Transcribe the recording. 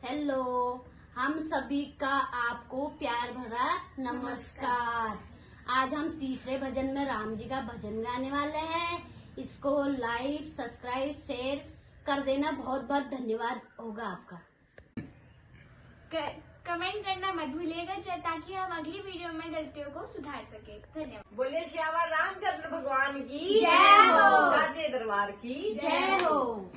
Hello, हम सभी का आपको प्यार भरा नमस्कार। आज हम तीसरे भजन में राम जी का भजन गाने वाले हैं। इसको लाइक, सब्सक्राइब, शेयर कर देना। बहुत बहुत धन्यवाद होगा आपका। कमेंट करना मत भूलिएगा ताकि हम अगली वीडियो में गलतियों को सुधार सके। धन्यवाद। बोले श्यावर रामचंद्र भगवान की जय हो। साचे दरबार की जय हो।